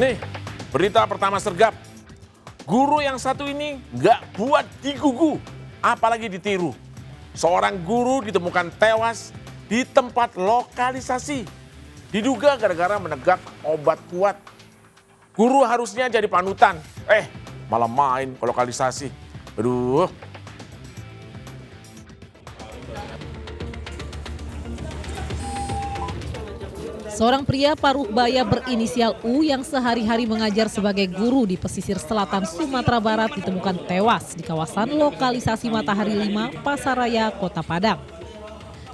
Nih, berita pertama sergap. Guru yang satu ini nggak buat digugu, apalagi ditiru. Seorang guru ditemukan tewas di tempat lokalisasi. Diduga gara-gara menegak obat kuat. Guru harusnya jadi panutan, malah main ke lokalisasi. Aduh. Seorang pria paruh baya berinisial U yang sehari-hari mengajar sebagai guru di pesisir selatan Sumatera Barat ditemukan tewas di kawasan lokalisasi Matahari 5, Pasaraya, Kota Padang.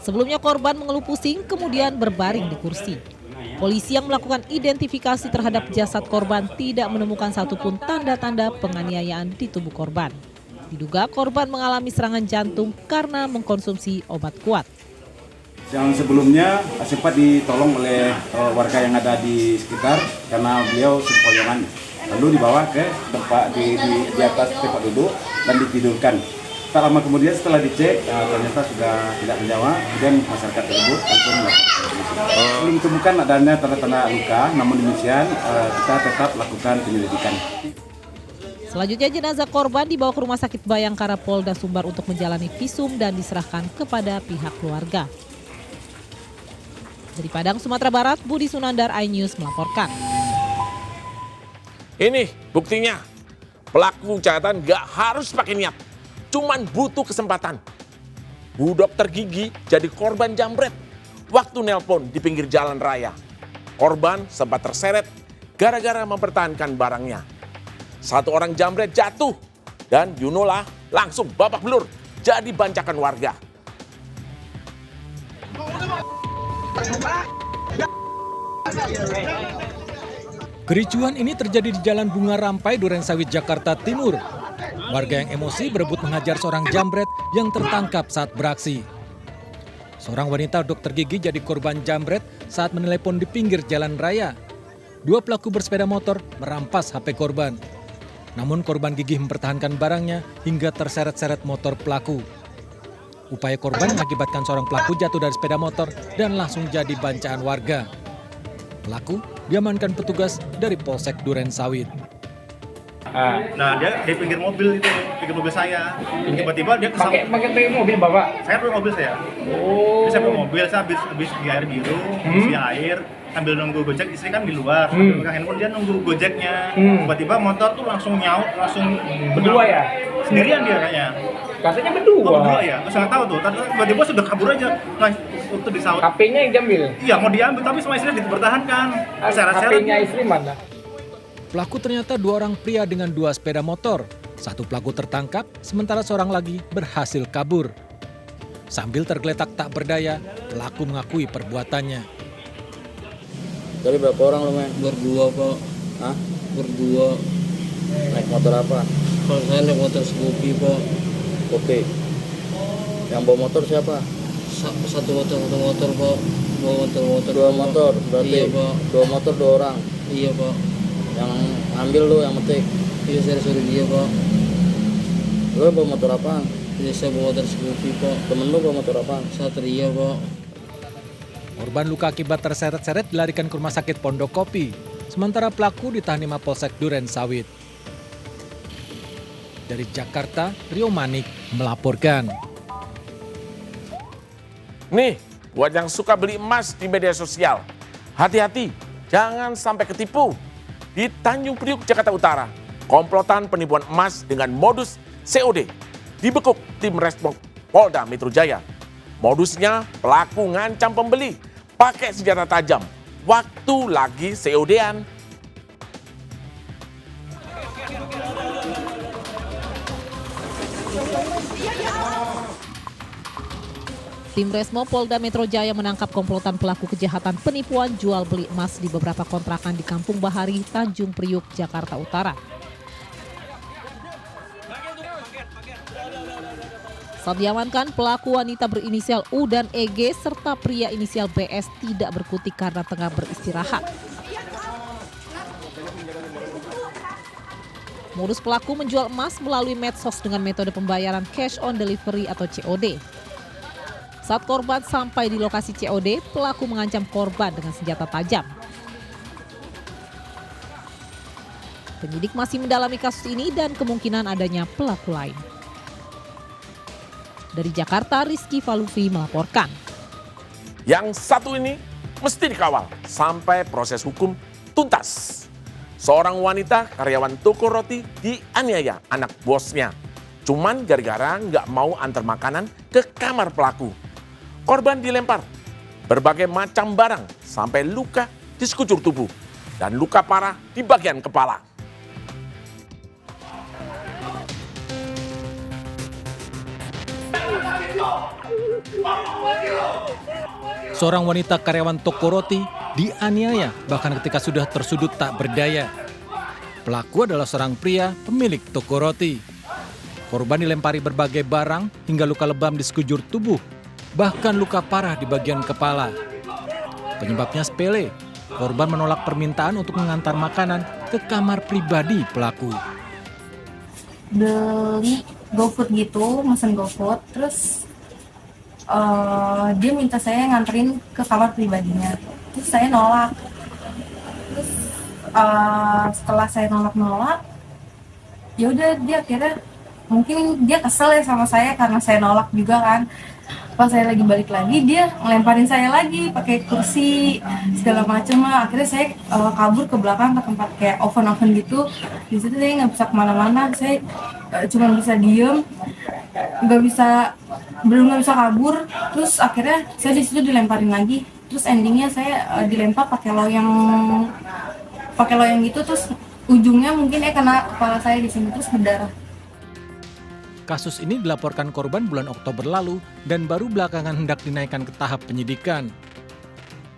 Sebelumnya korban mengeluh pusing kemudian berbaring di kursi. Polisi yang melakukan identifikasi terhadap jasad korban tidak menemukan satupun tanda-tanda penganiayaan di tubuh korban. Diduga korban mengalami serangan jantung karena mengkonsumsi obat kuat. Yang sebelumnya sempat ditolong oleh warga yang ada di sekitar karena beliau sempoyongan, lalu dibawa ke tempat di atas tempat duduk dan ditidurkan. Tak lama kemudian setelah dicek ternyata sudah tidak bernyawa, kemudian masyarakat tersebut langsung belum ditemukan adanya tanda-tanda luka, namun demikian kita tetap lakukan penyelidikan. Selanjutnya jenazah korban dibawa ke Rumah Sakit Bayangkara Polda Sumbar untuk menjalani visum dan diserahkan kepada pihak keluarga. Dari Padang, Sumatera Barat, Budi Sunandar, iNews melaporkan. Ini buktinya, pelaku kejahatan gak harus pakai niat, cuman butuh kesempatan. Bu dokter gigi jadi korban jambret waktu nelpon di pinggir jalan raya. Korban sempat terseret gara-gara mempertahankan barangnya. Satu orang jambret jatuh dan Yunola langsung babak belur jadi bancakan warga. Kericuhan ini terjadi di Jalan Bunga Rampai, Durensawit, Jakarta Timur. Warga yang emosi berebut menghajar seorang jambret yang tertangkap saat beraksi. Seorang wanita dokter gigi jadi korban jambret saat menelepon di pinggir jalan raya. Dua pelaku bersepeda motor merampas HP korban. Namun korban gigih mempertahankan barangnya hingga terseret-seret motor pelaku. Upaya korban mengakibatkan seorang pelaku jatuh dari sepeda motor dan langsung jadi bancaan warga. Pelaku diamankan petugas dari Polsek Durensawit. Nah dia di pinggir mobil itu, pinggir mobil saya. Tiba-tiba dia kesal. Pakai mobil bapak? Saya pakai mobil saya. Oh. Saya pakai mobil, saya habis di air biru, isi air, sambil nunggu gojek, istri kan di luar, sambil pegang handphone dia nunggu gojeknya. Tiba-tiba motor tuh langsung nyaut, langsung Berdua ya? Sendirian dia kayaknya. Katanya berdua. Oh, berdua ya? Saya nggak tahu tuh. Tiba-tiba sudah kabur aja. Nah, untuk disaut. HP-nya yang diambil? Iya, mau diambil tapi sama istrinya dipertahankan. HP-nya istri mana? Pelaku ternyata dua orang pria dengan dua sepeda motor. Satu pelaku tertangkap, sementara seorang lagi berhasil kabur. Sambil tergeletak tak berdaya, pelaku mengakui perbuatannya. Tadi berapa orang lo, men? Berdua, Pak. Hah? Berdua. Naik motor apa? Kalau saya naik motor Scoopy, Pak. Oke. Yang bawa motor siapa? Satu motor, Pak. Bawa motor. Dua motor, berarti? Iya, Pak. Dua motor, dua orang? Iya, Pak. Yang ambil lo, yang metik? Iya, saya suruh dia, Pak. Lo bawa motor apa? Iya, saya bawa motor Scoopy, Pak. Temen lo bawa motor apa? Satria, Pak. Korban luka akibat terseret-seret dilarikan ke Rumah Sakit Pondok Kopi. Sementara pelaku ditahan di Mapolsek Durensawit. Dari Jakarta, Rio Manik melaporkan. Nih, buat yang suka beli emas di media sosial, hati-hati, jangan sampai ketipu. Di Tanjung Priuk, Jakarta Utara, komplotan penipuan emas dengan modus COD dibekuk tim Resmob Polda Metro Jaya. Modusnya pelaku ngancam pembeli pakai senjata tajam waktu lagi COD-an. Tim Resmo Polda Metro Jaya menangkap komplotan pelaku kejahatan penipuan jual beli emas di beberapa kontrakan di Kampung Bahari, Tanjung Priuk, Jakarta Utara. Saat diamankan, pelaku wanita berinisial U dan EG serta pria inisial BS tidak berkutik karena tengah beristirahat. Modus pelaku menjual emas melalui medsos dengan metode pembayaran cash on delivery atau COD. Saat korban sampai di lokasi COD, pelaku mengancam korban dengan senjata tajam. Penyidik masih mendalami kasus ini dan kemungkinan adanya pelaku lain. Dari Jakarta, Rizky Falufi melaporkan. Yang satu ini mesti dikawal sampai proses hukum tuntas. Seorang wanita karyawan toko roti dianiaya anak bosnya. Cuman gara-gara nggak mau antar makanan ke kamar pelaku. Korban dilempar berbagai macam barang sampai luka di sekujur tubuh dan luka parah di bagian kepala. Seorang wanita karyawan toko roti dianiaya bahkan ketika sudah tersudut tak berdaya. Pelaku adalah seorang pria pemilik toko roti. Korban dilempari berbagai barang hingga luka lebam di sekujur tubuh, bahkan luka parah di bagian kepala. Penyebabnya sepele, korban menolak permintaan untuk mengantar makanan ke kamar pribadi pelaku. Beli GoFood gitu, mesen GoFood, terus dia minta saya nganterin ke kamar pribadinya, terus saya nolak. Terus setelah saya nolak, ya udah dia akhirnya mungkin dia kesel ya sama saya karena saya nolak juga kan. Pas saya lagi balik lagi dia ngelemparin saya lagi pakai kursi segala macam lah. Akhirnya saya kabur ke belakang ke tempat kayak oven gitu. Di situ saya nggak bisa kemana-mana, saya cuma bisa diem, belum nggak bisa kabur. Terus akhirnya saya di situ dilemparin lagi. Terus endingnya saya dilempar pakai loyang gitu. Terus ujungnya mungkin kena kepala saya di sini terus berdarah. Kasus ini dilaporkan korban bulan Oktober lalu dan baru belakangan hendak dinaikkan ke tahap penyidikan.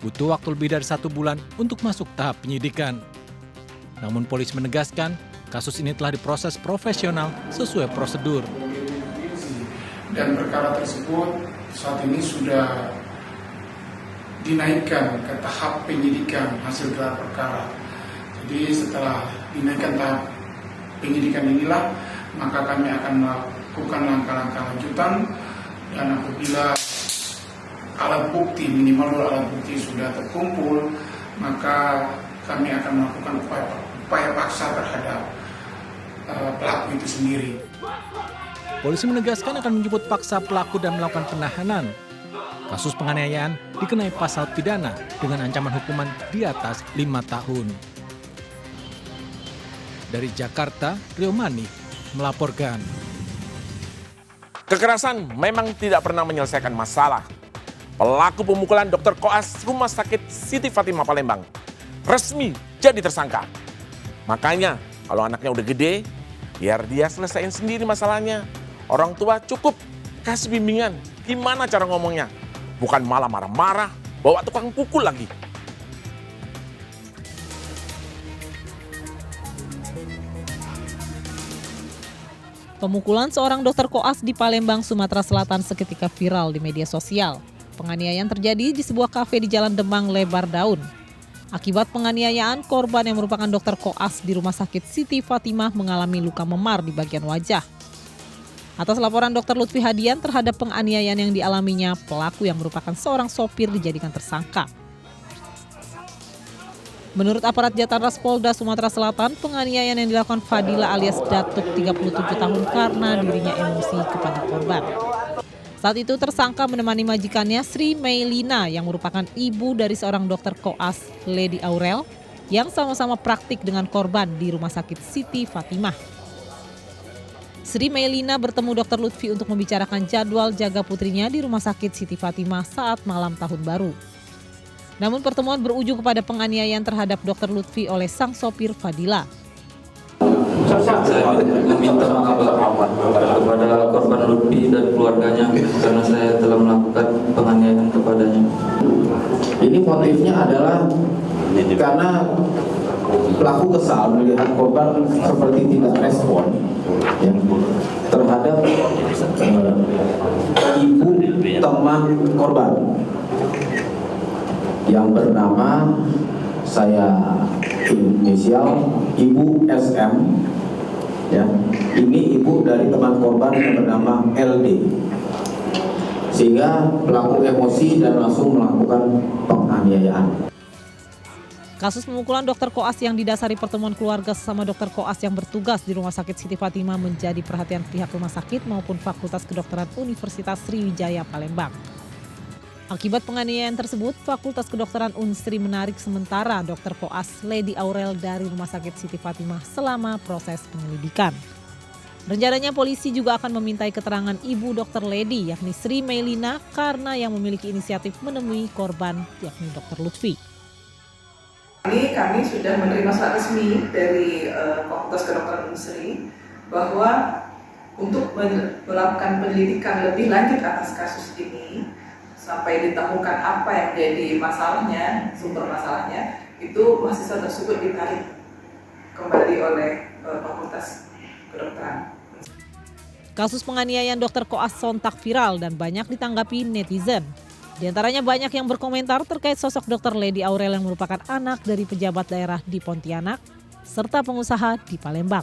Butuh waktu lebih dari 1 bulan untuk masuk tahap penyidikan. Namun polisi menegaskan kasus ini telah diproses profesional sesuai prosedur. Dan perkara tersebut saat ini sudah dinaikkan ke tahap penyidikan hasil gelar perkara. Jadi setelah dinaikkan tahap penyidikan inilah, maka kami akan melakukan langkah-langkah lanjutan, dan apabila alat bukti, minimal 2 alat bukti sudah terkumpul, maka kami akan melakukan upaya paksa terhadap pelaku itu sendiri. Polisi menegaskan akan menjemput paksa pelaku dan melakukan penahanan. Kasus penganiayaan dikenai pasal pidana dengan ancaman hukuman di atas 5 tahun. Dari Jakarta, Rio Mani melaporkan. Kekerasan memang tidak pernah menyelesaikan masalah. Pelaku pemukulan Dr. Koas Rumah Sakit Siti Fatimah Palembang resmi jadi tersangka. Makanya kalau anaknya udah gede, biar dia selesaiin sendiri masalahnya. Orang tua cukup kasih bimbingan gimana cara ngomongnya. Bukan malah marah-marah, bawa tukang pukul lagi. Pemukulan seorang dokter koas di Palembang, Sumatera Selatan seketika viral di media sosial. Penganiayaan terjadi di sebuah kafe di Jalan Demang Lebar Daun. Akibat penganiayaan, korban yang merupakan dokter koas di Rumah Sakit Siti Fatimah mengalami luka memar di bagian wajah. Atas laporan Dr. Lutfi Hadian terhadap penganiayaan yang dialaminya, pelaku yang merupakan seorang sopir dijadikan tersangka. Menurut aparat Jataras Polda Sumatera Selatan, penganiayaan yang dilakukan Fadila alias Datuk 37 tahun karena dirinya emosi kepada korban. Saat itu tersangka menemani majikannya Sri Meilina yang merupakan ibu dari seorang dokter koas, Lady Aurel, yang sama-sama praktik dengan korban di Rumah Sakit Siti Fatimah. Sri Meilina bertemu Dr. Lutfi untuk membicarakan jadwal jaga putrinya di Rumah Sakit Siti Fatimah saat malam tahun baru. Namun pertemuan berujung kepada penganiayaan terhadap Dr. Lutfi oleh sang sopir Fadila. Saya meminta maaf kepada korban Lutfi dan keluarganya karena saya telah melakukan penganiayaan kepadanya. Ini motifnya adalah karena pelaku kesal melihat korban seperti tidak respon ya, terhadap ibu teman korban yang bernama, saya inisial Ibu SM ya. Ini ibu dari teman korban yang bernama LD, sehingga pelaku emosi dan langsung melakukan penganiayaan. Kasus pemukulan dokter koas yang didasari pertemuan keluarga sesama dokter koas yang bertugas di Rumah Sakit Siti Fatimah menjadi perhatian pihak rumah sakit maupun Fakultas Kedokteran Universitas Sriwijaya Palembang. Akibat penganiayaan tersebut, Fakultas Kedokteran Unsri menarik sementara dokter koas Lady Aurel dari Rumah Sakit Siti Fatimah selama proses penyelidikan. Rencananya polisi juga akan memintai keterangan ibu dokter Lady yakni Sri Meilina karena yang memiliki inisiatif menemui korban yakni dokter Lutfi. Ini kami sudah menerima surat resmi dari Fakultas Kedokteran Unsri bahwa untuk melakukan penyelidikan lebih lanjut atas kasus ini sampai ditemukan apa yang menjadi masalahnya, sumber masalahnya, itu mahasiswa tersebut ditarik kembali oleh Fakultas Kedokteran. Kasus penganiayaan dokter koas sontak viral dan banyak ditanggapi netizen. Di antaranya banyak yang berkomentar terkait sosok dokter Lady Aurel yang merupakan anak dari pejabat daerah di Pontianak serta pengusaha di Palembang.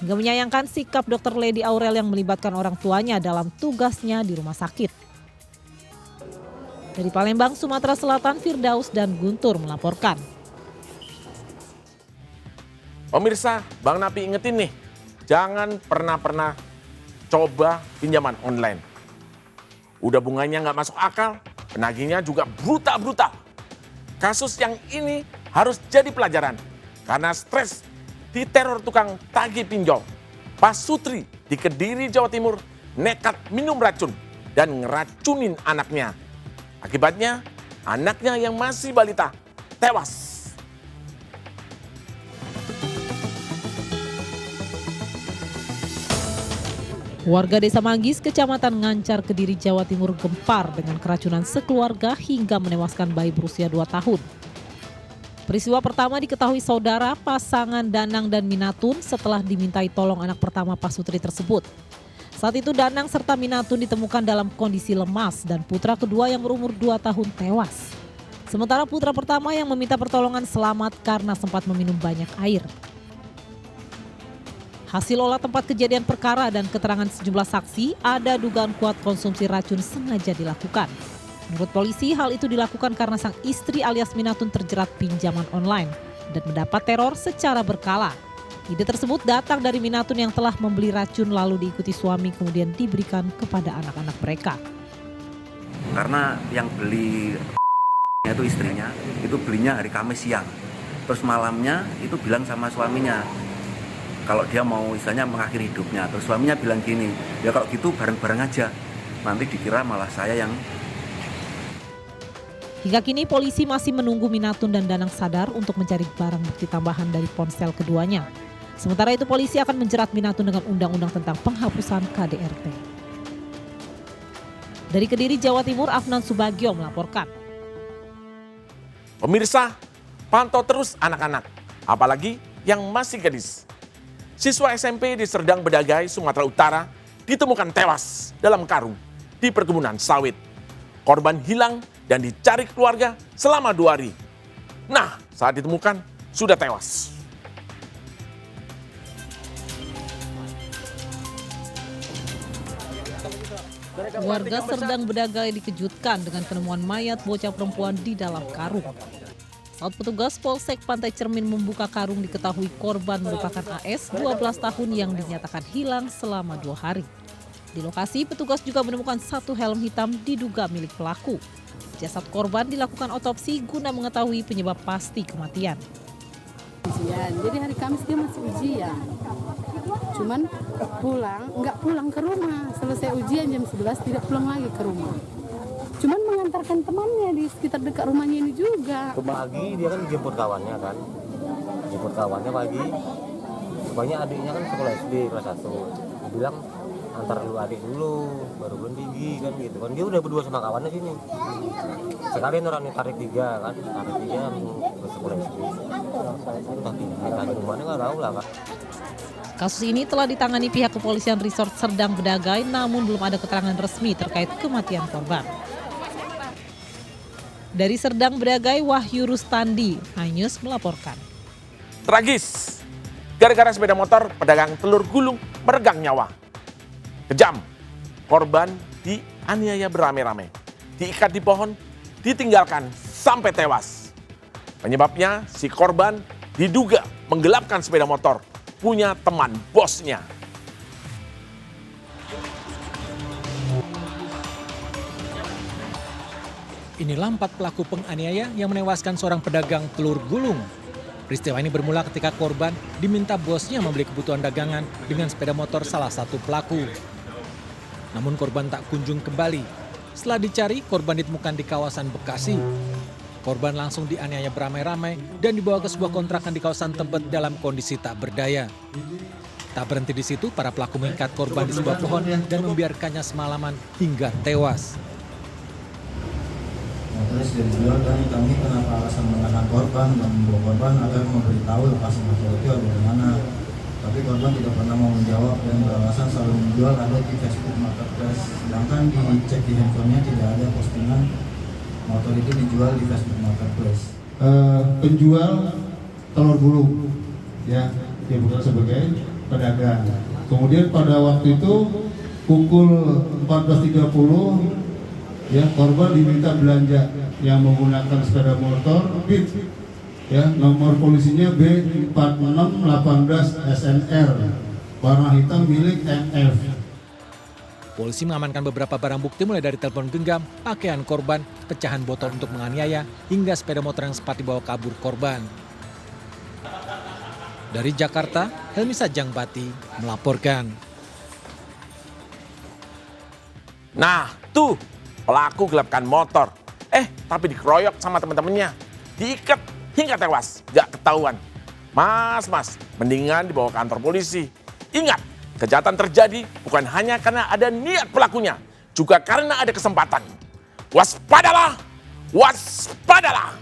Hingga menyayangkan sikap dokter Lady Aurel yang melibatkan orang tuanya dalam tugasnya di rumah sakit. Dari Palembang, Sumatera Selatan, Firdaus dan Guntur melaporkan. Pemirsa, Bang Napi ingetin nih, jangan pernah coba pinjaman online. Udah bunganya nggak masuk akal, penagihnya juga brutal. Kasus yang ini harus jadi pelajaran karena stres diteror tukang tagih pinjol. Pak Sutri di Kediri, Jawa Timur nekat minum racun dan ngeracunin anaknya. Akibatnya anaknya yang masih balita tewas. Warga Desa Manggis, Kecamatan Ngancar, Kediri, Jawa Timur gempar dengan keracunan sekeluarga hingga menewaskan bayi berusia 2 tahun. Peristiwa pertama diketahui saudara pasangan Danang dan Minatun setelah dimintai tolong anak pertama Pak Sutri tersebut. Saat itu Danang serta Minatun ditemukan dalam kondisi lemas dan putra kedua yang berumur 2 tahun tewas. Sementara putra pertama yang meminta pertolongan selamat karena sempat meminum banyak air. Hasil olah tempat kejadian perkara dan keterangan sejumlah saksi, ada dugaan kuat konsumsi racun sengaja dilakukan. Menurut polisi, hal itu dilakukan karena sang istri alias Minatun terjerat pinjaman online dan mendapat teror secara berkala. Ide tersebut datang dari Minatun yang telah membeli racun lalu diikuti suami kemudian diberikan kepada anak-anak mereka. Karena yang beli itu istrinya, itu belinya hari Kamis siang. Terus malamnya itu bilang sama suaminya, kalau dia mau istilahnya mengakhiri hidupnya. Terus suaminya bilang gini, ya kalau gitu bareng-bareng aja, nanti dikira malah saya yang... Hingga kini polisi masih menunggu Minatun dan Danang sadar untuk mencari barang bukti tambahan dari ponsel keduanya. Sementara itu polisi akan menjerat Minatun dengan undang-undang tentang penghapusan KDRT. Dari Kediri, Jawa Timur, Afnan Subagio melaporkan. Pemirsa, pantau terus anak-anak, apalagi yang masih gadis. Siswa SMP di Serdang Bedagai, Sumatera Utara ditemukan tewas dalam karung di perkebunan sawit. Korban hilang dan dicari keluarga selama 2 hari. Nah, saat ditemukan sudah tewas. Warga Serdang Bedagai dikejutkan dengan penemuan mayat bocah perempuan di dalam karung. Saat petugas Polsek Pantai Cermin membuka karung, diketahui korban merupakan AS 12 tahun yang dinyatakan hilang selama 2 hari. Di lokasi petugas juga menemukan 1 helm hitam diduga milik pelaku. Jasad korban dilakukan otopsi guna mengetahui penyebab pasti kematian. Jadi hari Kamis dia masih ujian. Cuman nggak pulang ke rumah. Selesai ujian jam 11 tidak pulang lagi ke rumah. Cuman mengantarkan temannya di sekitar dekat rumahnya ini juga. Pagi dia kan jemput kawannya kan. Jemput kawannya pagi. Rupanya adiknya kan sekolah SD kelas 1. Dia bilang antar dulu adik dulu, baru belum tinggi kan gitu kan. Dia udah berdua sama kawannya sini. Sekalian orangnya tarik 3 kan. Tarik 3 langsung ke sekolah SD. Tapi di rumahnya nggak tahu lah kan. Kasus ini telah ditangani pihak kepolisian Resort Serdang Bedagai, namun belum ada keterangan resmi terkait kematian korban. Dari Serdang Bedagai, Wahyu Rustandi, iNews melaporkan. Tragis, gara-gara sepeda motor, pedagang telur gulung meregang nyawa. Kejam, korban dianiaya beramai-ramai, diikat di pohon, ditinggalkan sampai tewas. Penyebabnya si korban diduga menggelapkan sepeda motor punya teman bosnya. Inilah 4 pelaku penganiaya yang menewaskan seorang pedagang telur gulung. Peristiwa ini bermula ketika korban diminta bosnya membeli kebutuhan dagangan dengan sepeda motor salah satu pelaku. Namun korban tak kunjung kembali. Setelah dicari, korban ditemukan di kawasan Bekasi. Korban langsung dianiaya beramai-ramai dan dibawa ke sebuah kontrakan di kawasan Tebet dalam kondisi tak berdaya. Tak berhenti di situ, para pelaku mengikat korban di sebuah pohon dan membiarkannya semalaman hingga tewas. Motornya sudah dijual dan kami kenapa alasan menahan korban dan membawa korban agar memberitahu lokasi motor itu ada di mana. Tapi korban tidak pernah mau menjawab dan beralasan selalu menjual ada di Facebook Marketplace. Sedangkan dicek di handphonenya tidak ada postingan motor itu dijual di Facebook Marketplace. Penjual telur gulung, ya, dia bukan sebagai pedagang. Kemudian pada waktu itu pukul 14.30 ya, korban diminta belanja yang menggunakan sepeda motor Beat, ya, nomor polisinya B4618 SNR, warna hitam milik MF. Polisi mengamankan beberapa barang bukti mulai dari telepon genggam, pakaian korban, pecahan botol untuk menganiaya, hingga sepeda motor yang sempat dibawa kabur korban. Dari Jakarta, Helmi Sajangbati melaporkan. Nah, tuh pelaku gelapkan motor. Tapi dikeroyok sama teman-temannya. Diikat hingga tewas, gak ketahuan. Mas, mendingan dibawa ke kantor polisi. Ingat, kejahatan terjadi bukan hanya karena ada niat pelakunya, juga karena ada kesempatan. Waspadalah! Waspadalah!